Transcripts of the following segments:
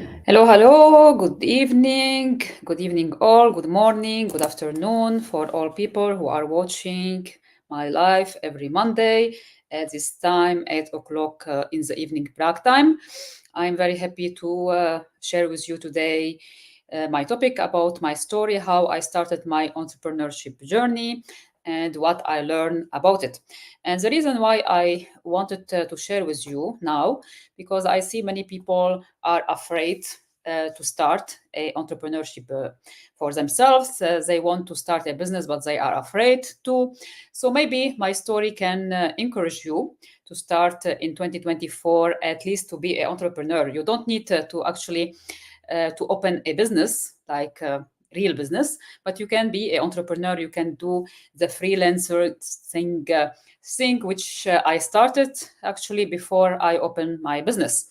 Hello, hello, good evening all, good morning, good afternoon for all people who are watching my live every Monday at this time, 8 o'clock in the evening prague time. I'm very happy to share with you today my topic about my story, how I started my entrepreneurship journey, and what I learned about it. And the reason why I wanted to share with you now, because I see many people are afraid to start a entrepreneurship for themselves. They want to start a business, but they are afraid to. So maybe my story can encourage you to start in 2024, at least to be an entrepreneur. You don't need to actually to open a business like real business, but you can be an entrepreneur. You can do the freelancer thing which I started actually before I opened my business.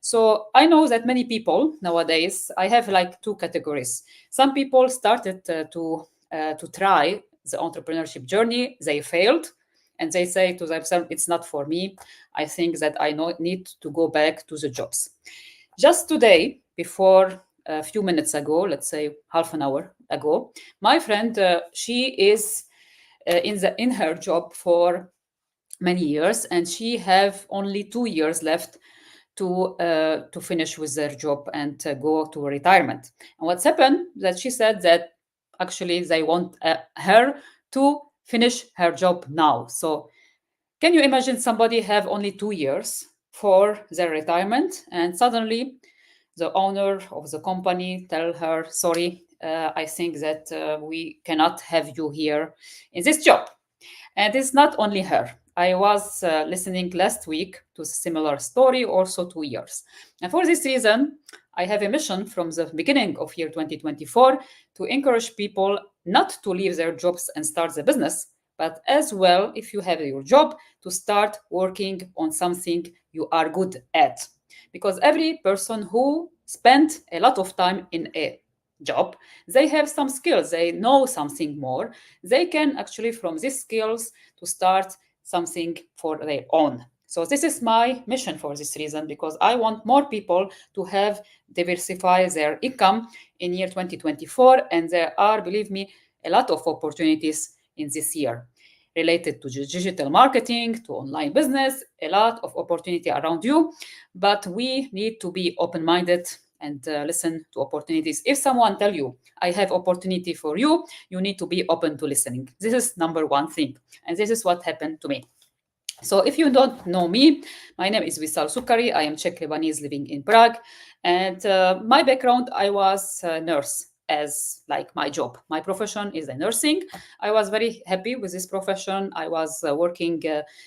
So I know that many people nowadays, I have like two categories. Some people started to try the entrepreneurship journey, they failed, and they say to themselves, "It's not for me. I think that need to go back to the jobs." Just today, before a few minutes ago, let's say half an hour ago, my friend, she is in her job for many years, and she have only 2 years left to finish with their job and go to retirement. And what's happened that she said that actually they want her to finish her job now. So can you imagine somebody have only 2 years for their retirement, and suddenly the owner of the company tell her, "Sorry, I think that we cannot have you here in this job." And it's not only her. I was listening last week to a similar story, also 2 years. And for this reason, I have a mission from the beginning of year 2024 to encourage people not to leave their jobs and start the business, but as well, if you have your job, to start working on something you are good at. Because every person who spent a lot of time in a job, they have some skills, they know something more, they can actually from these skills to start something for their own. So this is my mission for this reason, because I want more people to have diversify their income in year 2024, and there are, believe me, a lot of opportunities in this year related to digital marketing, to online business, a lot of opportunity around you, but we need to be open-minded and listen to opportunities. If someone tell you, "I have opportunity for you," you need to be open to listening. This is number one thing. And this is what happened to me. So if you don't know me, my name is Wisal Sukari. I am Czech Lebanese living in Prague. And my background, I was a nurse as like my job. My profession is a nursing. I was very happy with this profession. I was working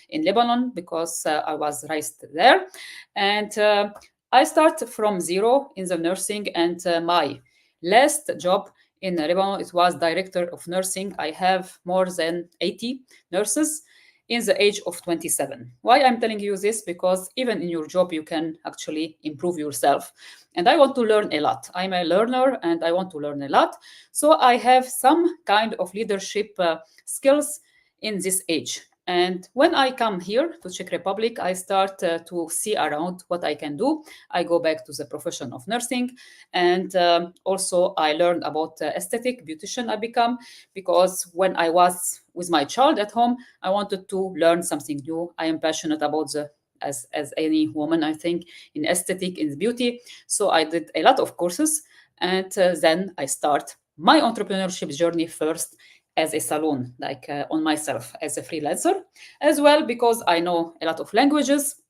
in Lebanon because I was raised there. And I start from zero in the nursing, and my last job in Lebanon, it was director of nursing. I have more than 80 nurses in the age of 27. Why I'm telling you this? Because even in your job, you can actually improve yourself. And I want to learn a lot. I'm a learner and I want to learn a lot. So I have some kind of leadership skills in this age. And when I come here to Czech Republic, I start to see around what I can do. I go back to the profession of nursing, and also I learned about aesthetic beautician. I become, because when I was with my child at home, I wanted to learn something new. I am passionate about the as any woman, I think, in aesthetic, in beauty. So I did a lot of courses, and then I start my entrepreneurship journey first as a salon, like on myself as a freelancer, as well because I know a lot of languages.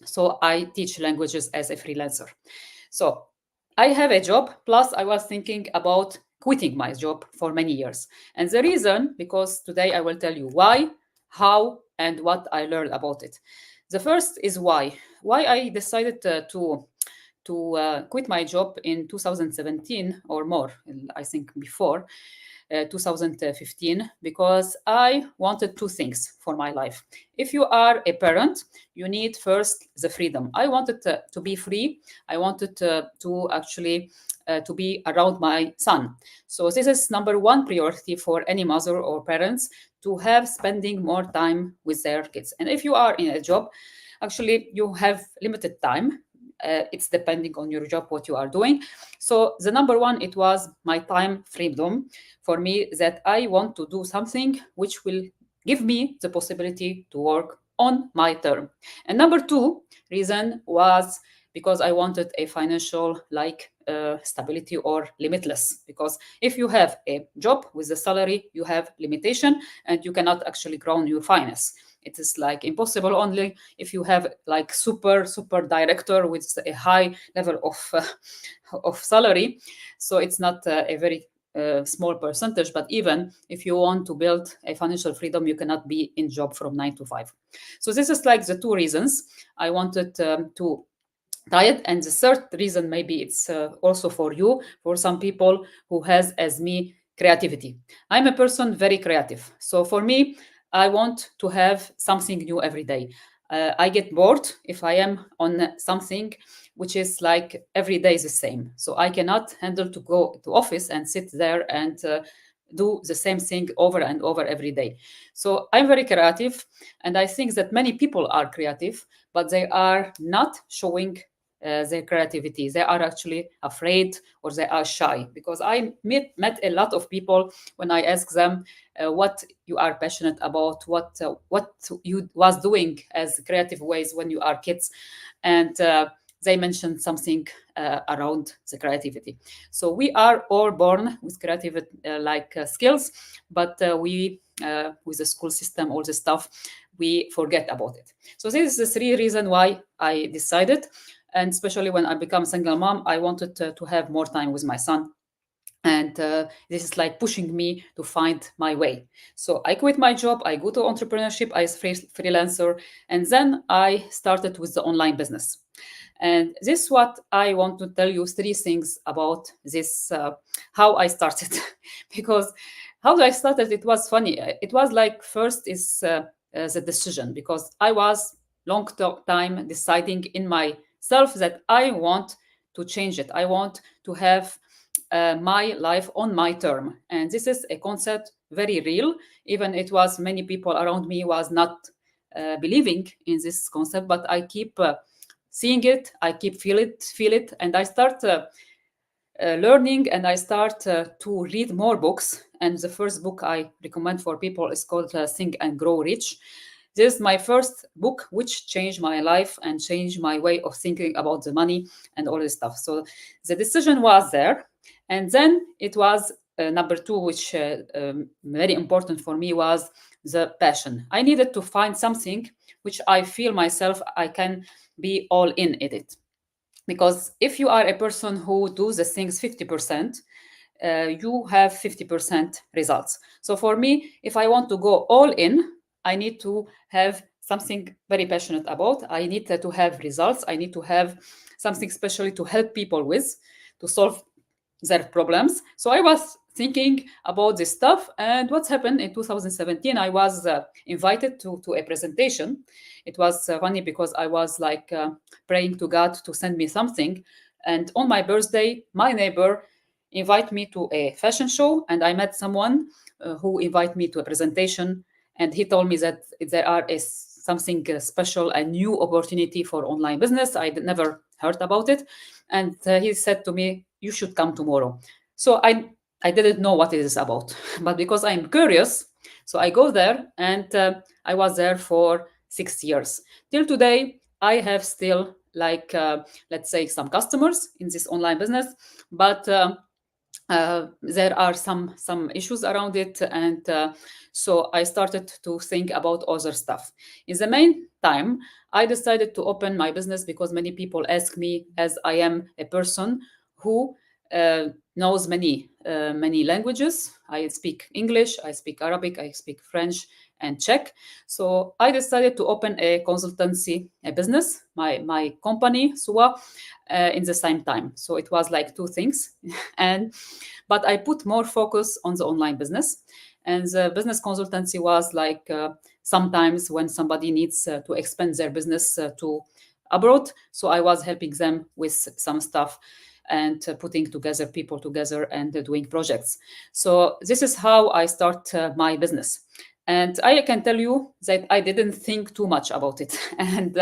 So I teach languages as a freelancer. So I have a job, plus I was thinking about quitting my job for many years. And the reason, because today I will tell you why, how, and what I learned about it. The first is why. Why I decided to quit my job in 2017 or more, I think before 2015, because I wanted two things for my life. If you are a parent, you need first the freedom. I wanted to be free. I wanted to actually to be around my son. So this is number one priority for any mother or parents, to have spending more time with their kids. And if you are in a job, actually you have limited time. it's depending on your job what you are doing. So the number one, it was my time freedom for me, that I want to do something which will give me the possibility to work on my term. And number two reason was because I wanted a financial stability or limitless. Because if you have a job with a salary, you have limitation and you cannot actually grow your finance. It is like impossible only if you have like super director with a high level of salary. So it's not a very small percentage, but even if you want to build a financial freedom, you cannot be in job from 9 to 5. So this is like the two reasons I wanted to diet. And the third reason, maybe it's also for you, for some people who has as me creativity. I'm a person very creative, so for me, I want to have something new every day. I get bored if I am on something which is like every day is the same. So I cannot handle to go to office and sit there and do the same thing over and over every day. So I'm very creative, and I think that many people are creative, but they are not showing their creativity. They are actually afraid or they are shy. Because I met a lot of people when I ask them what you are passionate about, what you was doing as creative ways when you are kids, and they mentioned something around the creativity. So we are all born with creative skills, but we with the school system, all the stuff, we forget about it. So this is the three reason why I decided. And especially when I become single mom, I wanted to have more time with my son. And this is like pushing me to find my way. So I quit my job, I go to entrepreneurship as freelancer, and then I started with the online business. And this is what I want to tell you, three things about this, how I started. Because how I started, it was funny. It was like first is the decision, because I was time deciding in myself that I want to change it. I want to have my life on my term. And this is a concept very real. Even it was many people around me was not believing in this concept, but I keep seeing it, I keep feel it, and I start learning, and I start to read more books. And the first book I recommend for people is called Think and Grow Rich. This is my first book, which changed my life and changed my way of thinking about the money and all this stuff. So the decision was there. And then it was number two, which very important for me, was the passion. I needed to find something which I feel myself I can be all in it. Because if you are a person who does the things 50%, you have 50% results. So for me, if I want to go all in, I need to have something very passionate about. I need to have results. I need to have something specially to help people with, to solve their problems. So I was thinking about this stuff. And what's happened in 2017, I was invited to a presentation. It was funny because I was like praying to God to send me something. And on my birthday, my neighbor invited me to a fashion show, and I met someone who invited me to a presentation. And he told me that there are something special, a new opportunity for online business. I never heard about it. And he said to me, you should come tomorrow. So I didn't know what it is about, but because I'm curious, so I go there, and I was there for 6 years. Till today, I have still like let's say some customers in this online business, but there are some issues around it, and so I started to think about other stuff. In the meantime, I decided to open my business because many people ask me, as I am a person who knows many languages. I speak English, I speak Arabic, I speak French and Czech. So I decided to open a consultancy, a business, my company, SUA, in the same time. So it was like two things. But I put more focus on the online business. And the business consultancy was like sometimes when somebody needs to expand their business to abroad. So I was helping them with some stuff and putting together people together and doing projects. So this is how I start my business. And I can tell you that I didn't think too much about it. And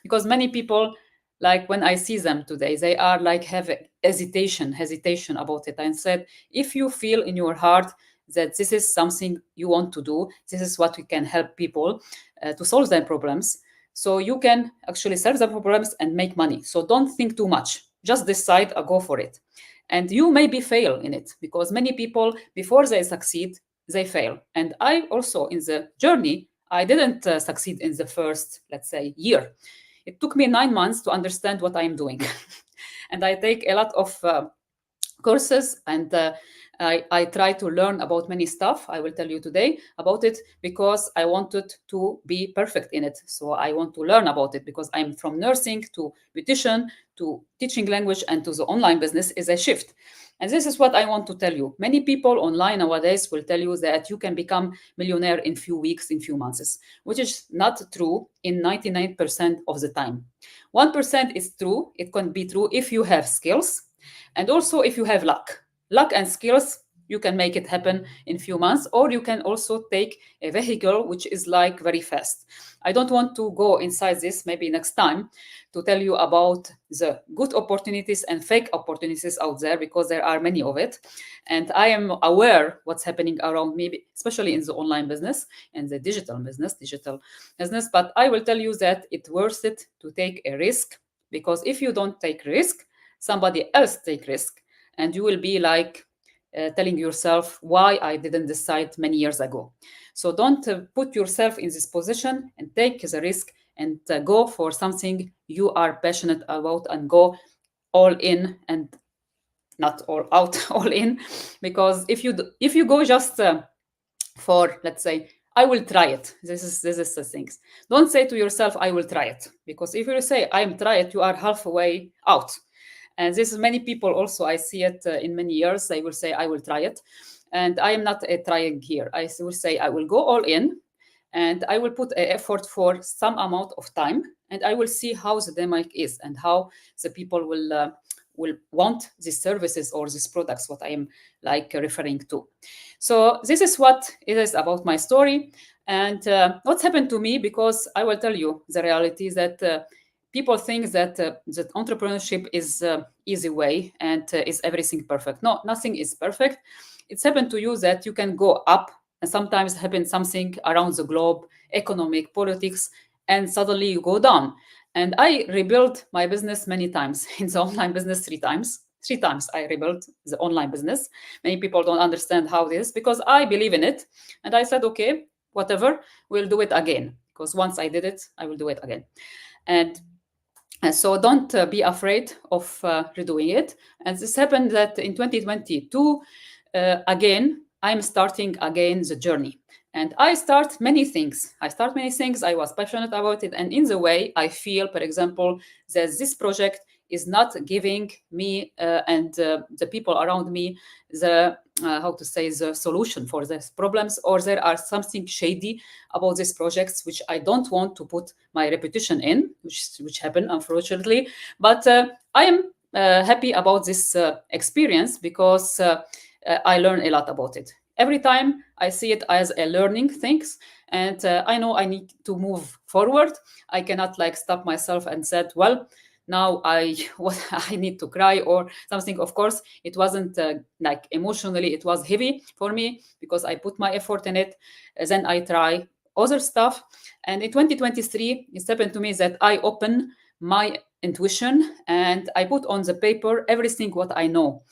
because many people like when I see them today, they are like have hesitation about it. And said, if you feel in your heart that this is something you want to do, this is what we can help people to solve their problems. So you can actually solve the problems and make money. So don't think too much. Just decide or go for it. And you maybe fail in it because many people, before they succeed, they fail. And I also, in the journey, I didn't succeed in the first, let's say, year. It took me 9 months to understand what I am doing. And I take a lot of courses, and I try to learn about many stuff. I will tell you today about it because I wanted to be perfect in it. So I want to learn about it because I'm from nursing to beautician to teaching language and to the online business is a shift. And this is what I want to tell you. Many people online nowadays will tell you that you can become millionaire in few weeks, in few months, which is not true in 99% of the time. 1% is true. It can be true if you have skills, and also if you have luck and skills, you can make it happen in few months, or you can also take a vehicle which is like very fast. I don't want to go inside this, maybe next time, to tell you about the good opportunities and fake opportunities out there, because there are many of it. And I am aware what's happening around me, especially in the online business and the digital business. But I will tell you that it's worth it to take a risk, because if you don't take risk, somebody else take risk, and you will be like telling yourself why I didn't decide many years ago. So don't put yourself in this position and take the risk, and go for something you are passionate about, and go all in and not all out. All in, because if you go just for, let's say, I will try it, this is the things. Don't say to yourself I will try it, because if you say I am try it, you are halfway out. And this is many people also, I see it in many years, they will say I will try it, and I am not trying here. I will say I will go all in, and I will put an effort for some amount of time, and I will see how the dynamic is and how the people will want these services or these products, what I am like referring to. So this is what it is about my story, and what's happened to me, because I will tell you the reality is that people think that entrepreneurship is easy way and is everything perfect. No, nothing is perfect. It's happened to you that you can go up, and sometimes happen something around the globe, economic, politics, and suddenly you go down. And I rebuilt my business many times. In the online business, three times. Three times I rebuilt the online business. Many people don't understand how this, because I believe in it. And I said, okay, whatever, we'll do it again. Because once I did it, I will do it again. And so don't be afraid of redoing it. And this happened that in 2022, again, I'm starting again the journey. And I start many things. I was passionate about it. And in the way, I feel, for example, that this project is not giving me and the people around me the how to say, the solution for these problems, or there are something shady about these projects which I don't want to put my reputation in, which happened unfortunately. But I am happy about this experience, because I learn a lot about it. Every time I see it as a learning things, and I know I need to move forward. I cannot like stop myself and said, well, now what I need to cry or something. Of course, it wasn't like emotionally, it was heavy for me because I put my effort in it. Then I try other stuff, and in 2023, it happened to me that I open my intuition and I put on the paper everything what I know,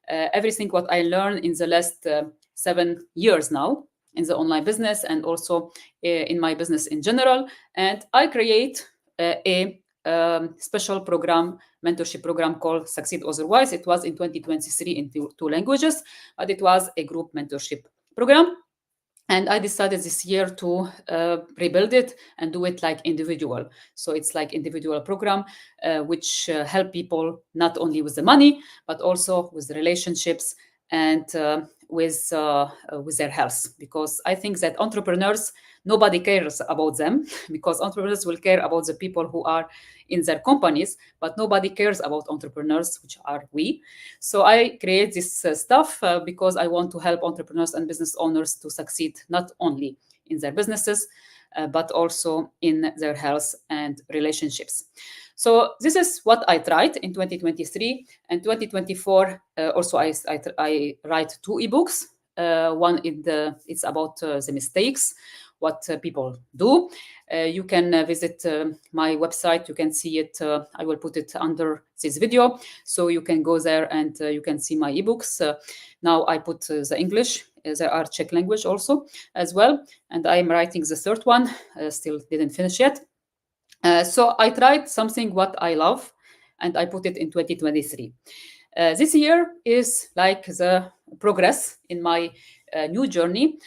everything what I learned in the last 7 years now in the online business, and also in my business in general. And I create a special program, mentorship program called Succeed Otherwise. It was in 2023 in two languages, but it was a group mentorship program. And I decided this year to rebuild it and do it like individual. So it's like individual program, which help people not only with the money, but also with the relationships and with their health. Because I think that entrepreneurs, nobody cares about them, because entrepreneurs will care about the people who are in their companies, but nobody cares about entrepreneurs, which are we. So I create this stuff because I want to help entrepreneurs and business owners to succeed not only in their businesses, but also in their health and relationships. So this is what I tried in 2023 and 2024. Also, I write two ebooks. One it's about the mistakes, what people do. You can visit my website. You can see it. I will put it under this video, so you can go there and you can see my ebooks. Now I put the English. There are Czech language also as well, and I am writing the third one. Still didn't finish yet. So I tried something what I love, and I put it in 2023. This year is like the progress in my new journey.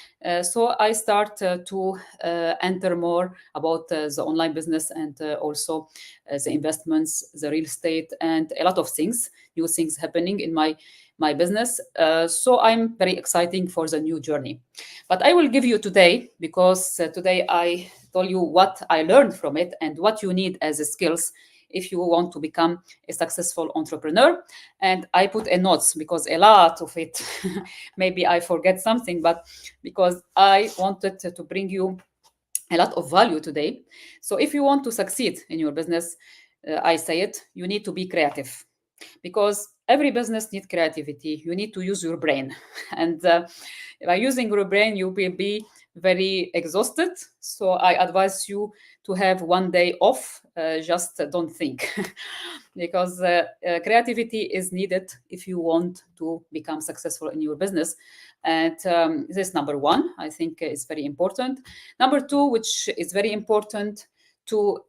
So I start to enter more about the online business and also the investments, the real estate, and a lot of things, new things happening in my business. So I'm very exciting for the new journey. But I will give you today, because today I told you what I learned from it and what you need as a skills if you want to become a successful entrepreneur. And I put a notes because a lot of it, maybe I forget something, but because I wanted to bring you a lot of value today. So if you want to succeed in your business, I say it, you need to be creative, because every business needs creativity. You need to use your brain. And by using your brain, you will be very exhausted. So I advise you to have one day off. Just don't think, because creativity is needed if you want to become successful in your business. And this is number one. I think is very important. Number two, which is very important to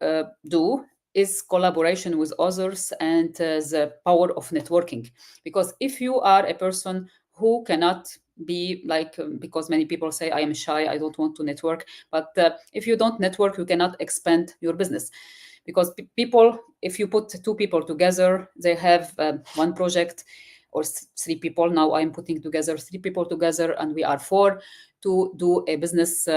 do, is collaboration with others and the power of networking. Because if you are a person who cannot be like, because many people say, I am shy, I don't want to network. But if you don't network, you cannot expand your business. Because people, if you put two people together, they have one project, or three people. Now I'm putting together three people together, and we are four to do a business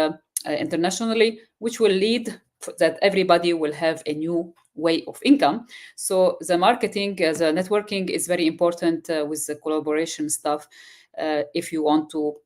internationally, which will lead that everybody will have a new way of income. So the marketing, the networking is very important with the collaboration stuff if you want to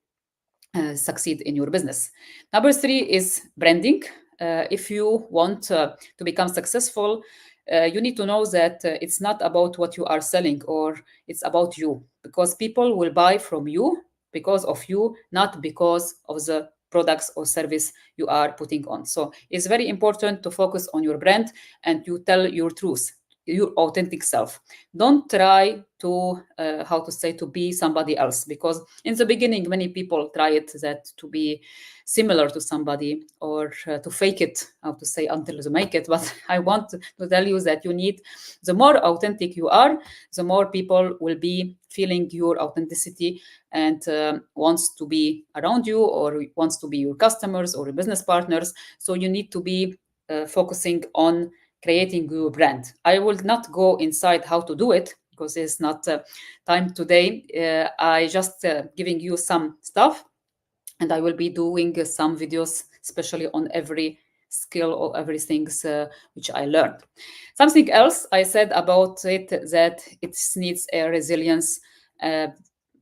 succeed in your business. Number three is branding. If you want to become successful, you need to know that it's not about what you are selling, or it's about you, because people will buy from you because of you, not because of the products or service you are putting on. So it's very important to focus on your brand and you tell your truth, your authentic self. Don't try to how to say, to be somebody else, because in the beginning many people try it, that to be similar to somebody, or to fake it, how to say, until you make it. But I want to tell you that you need, the more authentic you are, the more people will be feeling your authenticity and wants to be around you, or wants to be your customers or your business partners. So you need to be focusing on creating your brand. I will not go inside how to do it, because it's not time today. I just giving you some stuff, and I will be doing some videos, especially on every skill or everything which I learned. Something else I said about it, that it needs a resilience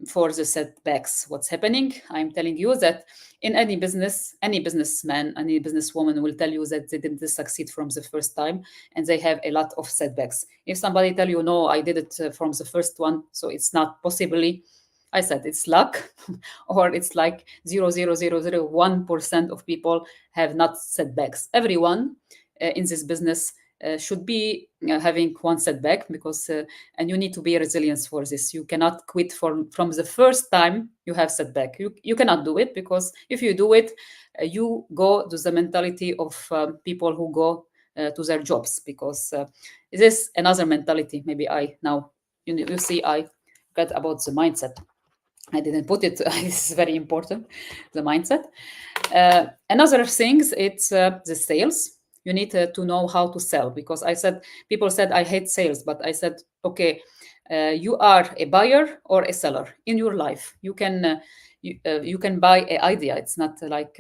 for the setbacks. What's happening? I'm telling you that in any business, any businessman, any businesswoman will tell you that they didn't succeed from the first time, and they have a lot of setbacks. If somebody tell you, no, I did it from the first one, so it's not possibly, I said it's luck, or it's like 0.0001% of people have not setbacks. Everyone in this business should be having one setback, because and you need to be resilient for this. You cannot quit from the first time you have setback. You cannot do it, because if you do it, you go to the mentality of people who go to their jobs, because this is another mentality. Maybe I now you see I got about the mindset. I didn't put it. It's very important, the mindset. Another things, it's the sales. You need to know how to sell, because I said, people said I hate sales, but I said, okay, you are a buyer or a seller in your life. You can buy an idea. It's not like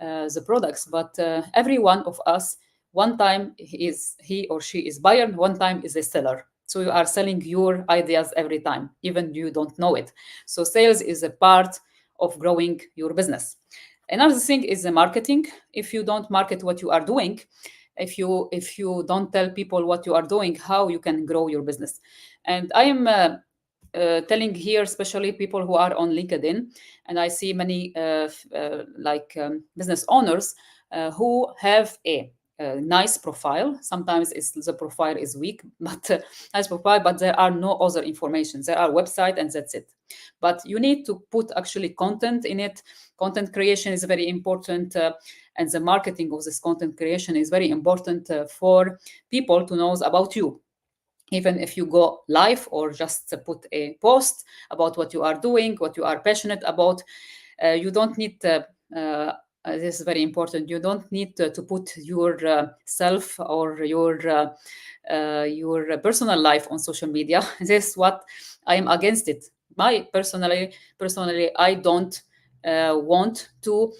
the products, but every one of us, one time he or she is buyer, one time is a seller. So you are selling your ideas every time, even you don't know it. So sales is a part of growing your business. Another thing is the marketing. If you don't market what you are doing, if you don't tell people what you are doing, how you can grow your business. And I am telling here, especially people who are on LinkedIn, and I see many business owners who have a nice profile. Sometimes the profile is weak, but nice profile, but there are no other information. There are website and that's it. But you need to put actually content in it. Content creation is very important, and the marketing of this content creation is very important for people to know about you. Even if you go live or just put a post about what you are doing, what you are passionate about, you don't need this is very important. You don't need to put your self or your personal life on social media. This is what I am against it. My personally, I don't want to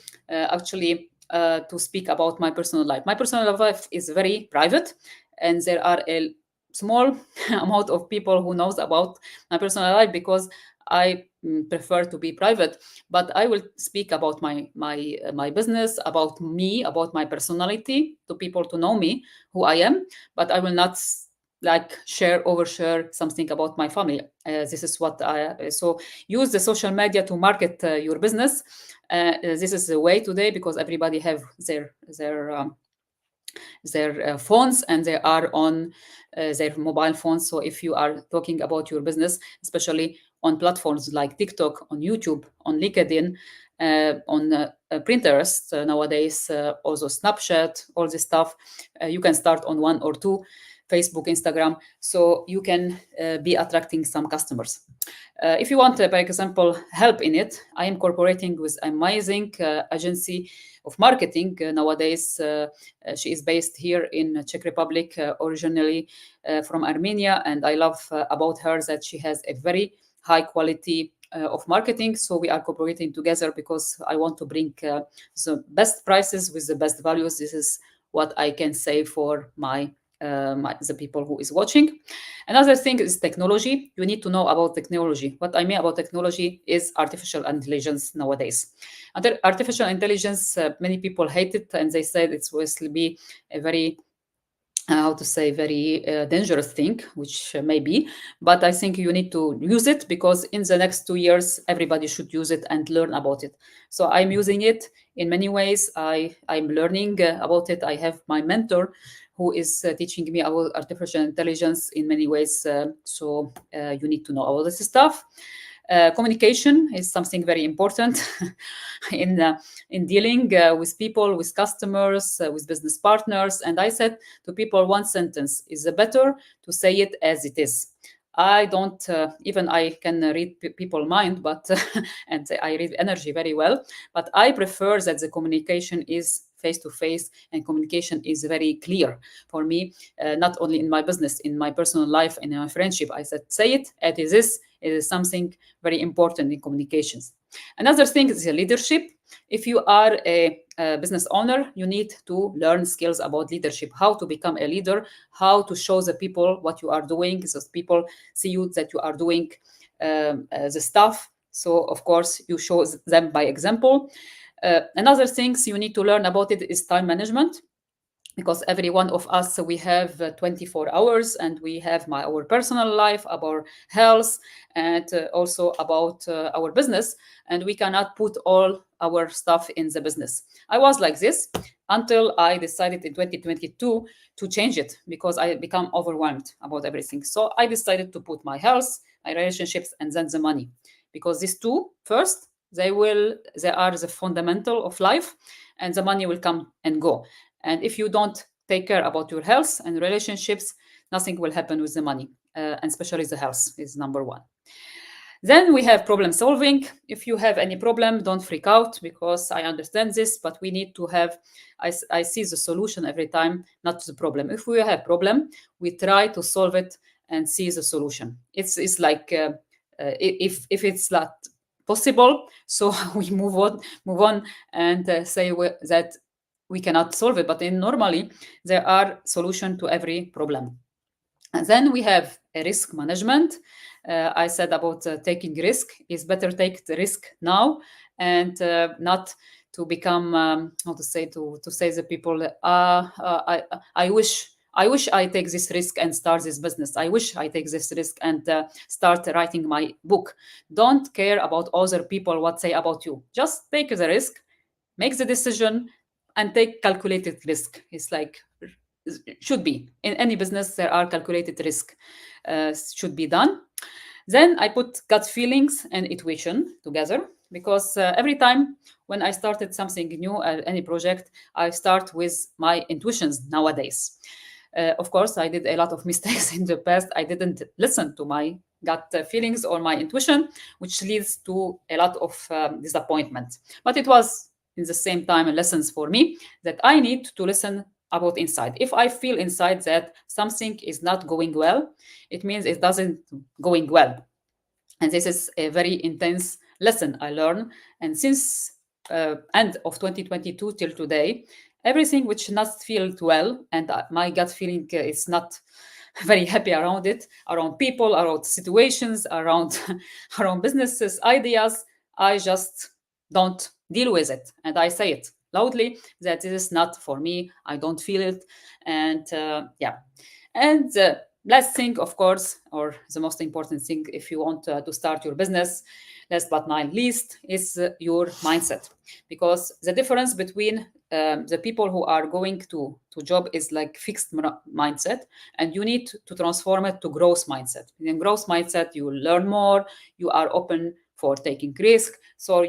to speak about my personal life. My personal life is very private, and there are a small amount of people who knows about my personal life because I prefer to be private. But I will speak about my business, about me, about my personality to people to know me, who I am. But I will not like overshare something about my family. This is what I so use the social media to market your business. This is the way today because everybody have their phones and they are on their mobile phones. So if you are talking about your business, especially on platforms like TikTok, on YouTube, on LinkedIn, on Pinterest nowadays, also Snapchat, all this stuff, you can start on one or two, Facebook, Instagram, so you can be attracting some customers. If you want, by example, help in it, I am cooperating with amazing agency of marketing nowadays. She is based here in Czech Republic, originally from Armenia, and I love about her that she has a very high quality of marketing. So we are cooperating together because I want to bring the best prices with the best values. This is what I can say for the people who is watching. Another thing is technology. You need to know about technology. What I mean about technology is artificial intelligence nowadays. Artificial intelligence, many people hate it and they say it will be a very how to say very dangerous thing, which may be, but I think you need to use it because in the next 2 years everybody should use it and learn about it. So I'm using it in many ways. I'm learning about it. I have my mentor who is teaching me about artificial intelligence in many ways. So you need to know all this stuff. Communication is something very important in dealing with people, with customers, with business partners. And I said to people, one sentence is better to say it as it is. I don't even I can read people mind, but and I read energy very well. But I prefer that the communication is face to face and communication is very clear for me. Not only in my business, in my personal life, and in my friendship. I said, say it as it is. It is something very important in communications. Another thing is leadership. If you are a business owner, you need to learn skills about leadership, how to become a leader, how to show the people what you are doing, so people see you that you are doing the stuff. So of course you show them by example. Another things you need to learn about it is time management, because every one of us we have 24 hours and we have our personal life, our health, and also about our business, and we cannot put all our stuff in the business. I was like this until I decided in 2022 to change it because I become overwhelmed about everything. So I decided to put my health, my relationships, and then the money, because these two first, they are the fundamental of life, and the money will come and go. And if you don't take care about your health and relationships, nothing will happen with the money, and especially the health is number one. Then we have problem solving. If you have any problem, don't freak out, because I understand this, but we need to have, I see the solution every time, not the problem. If we have problem, we try to solve it and see the solution. It's like if it's not possible, so we move on and say that we cannot solve it. But normally there are solutions to every problem. And then we have a risk management. I said about taking risk is better take the risk now and not to become how to say to say the people I wish I take this risk and start this business. I wish I take this risk and start writing my book. Don't care about other people what say about you. Just take the risk, make the decision, and take calculated risk. It's like should be in any business there are calculated risk should be done. Then I put gut feelings and intuition together because every time when I started something new, any project, I start with my intuitions nowadays. Of course, I did a lot of mistakes in the past. I didn't listen to my gut feelings or my intuition, which leads to a lot of disappointment. But it was in the same time lessons for me that I need to listen about inside. If I feel inside that something is not going well, it means it doesn't going well. And this is a very intense lesson I learned. And since end of 2022 till today, everything which not feel well and my gut feeling is not very happy around it, around people, around situations, around around businesses, ideas, I just don't deal with it. And I say it loudly that this is not for me. I don't feel it. And yeah. And the last thing, of course, or the most important thing if you want to start your business, last but not least, is your mindset. Because the difference between the people who are going to job is like fixed mindset, and you need to transform it to growth mindset. In growth mindset, you learn more, you are open for taking risk. So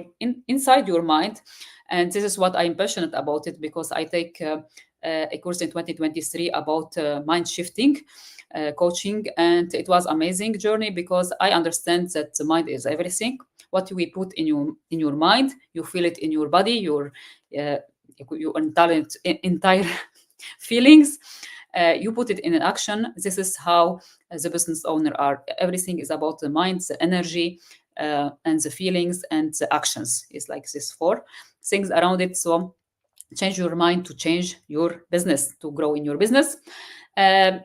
inside your mind, and this is what I'm passionate about it because I take a course in 2023 about mind shifting coaching, and it was amazing journey because I understand that the mind is everything. What we put in your mind, you feel it in your body, uh, your entire feelings. You put it in an action. This is how the business owner are. Everything is about the mind, the energy, and the feelings and the actions. It's like this four things around it. So change your mind to change your business, to grow in your business.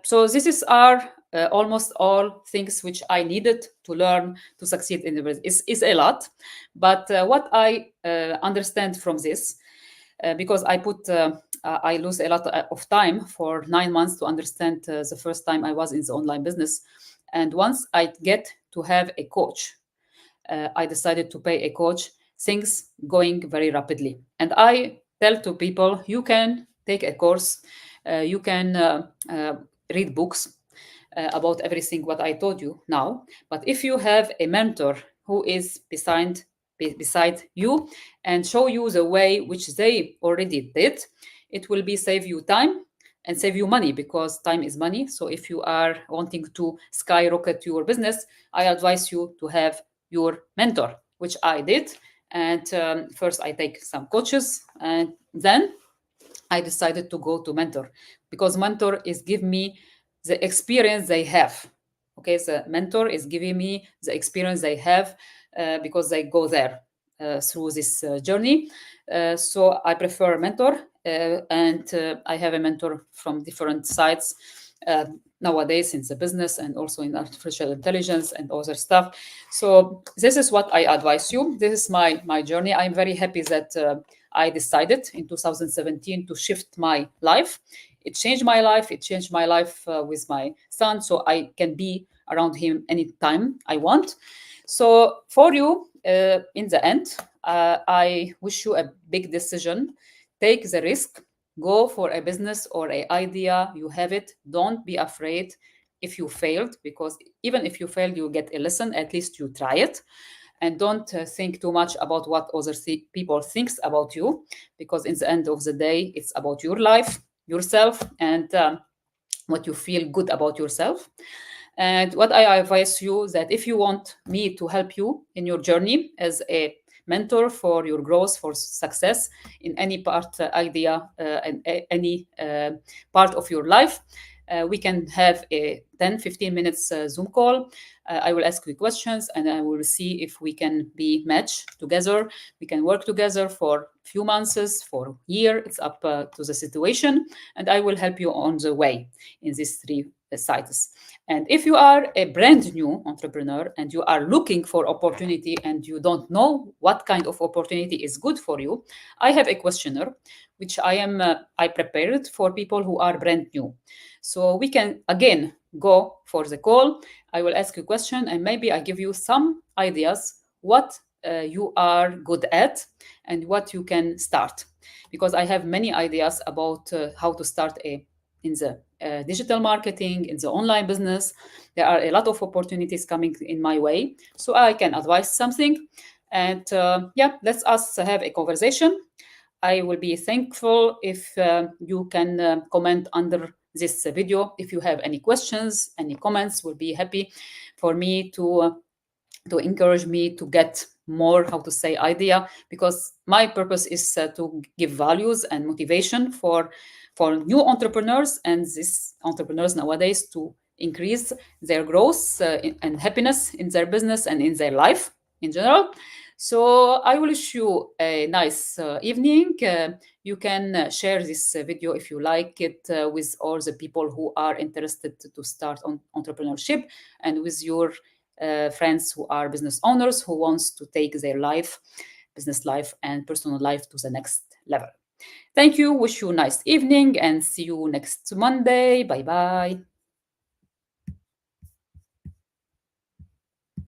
So this is our almost all things which I needed to learn to succeed in the business. Is a lot, but what I understand from this, because I lose a lot of time for 9 months to understand the first time I was in the online business, and once I get to have a coach, I decided to pay a coach, things going very rapidly. And I tell to people, you can take a course, you can read books about everything what I told you now. But if you have a mentor who is beside you and show you the way which they already did, it will be save you time and save you money because time is money. So if you are wanting to skyrocket your business, I advise you to have your mentor, which I did. And first, I take some coaches, and then I decided to go to mentor because mentor is give me the experience they have. Okay, the mentor is giving me the experience they have because they go there through this journey. So I prefer a mentor, and I have a mentor from different sides nowadays in the business and also in artificial intelligence and other stuff. So this is what I advise you. This is my journey. I'm very happy that I decided in 2017 to shift my life. It changed my life. It changed my life with my son, so I can be around him anytime I want. So for you, in the end, I wish you a big decision. Take the risk. Go for a business or a idea. You have it. Don't be afraid if you failed, because even if you failed, you get a lesson. At least you try it, and don't think too much about what other people thinks about you, because in the end of the day, it's about your life, yourself, and what you feel good about yourself. And what I advise you that if you want me to help you in your journey as a mentor for your growth, for success in any part, idea, and any part of your life, we can have a 10-15 minutes Zoom call. I will ask you questions and I will see if we can be matched together. We can work together for few months, for a year. It's up to the situation. And I will help you on the way in these sites. And if you are a brand new entrepreneur and you are looking for opportunity and you don't know what kind of opportunity is good for you, I have a questionnaire which I prepared for people who are brand new. So we can again go for the call. I will ask you a question and maybe I give you some ideas what you are good at and what you can start, because I have many ideas about how to start in the digital marketing, in the online business. There are a lot of opportunities coming in my way, so I can advise something. And yeah, let's us have a conversation. I will be thankful if you can comment under this video. If you have any questions, any comments, will be happy for me to encourage me to get more, how to say, idea, because my purpose is to give values and motivation for new entrepreneurs and these entrepreneurs nowadays to increase their growth and happiness in their business and in their life in general. So I will wish you a nice evening. You can share this video if you like it with all the people who are interested to start on entrepreneurship, and with your friends who are business owners who wants to take their life, business life and personal life to the next level. Thank you. Wish you a nice evening and see you next Monday. Bye bye.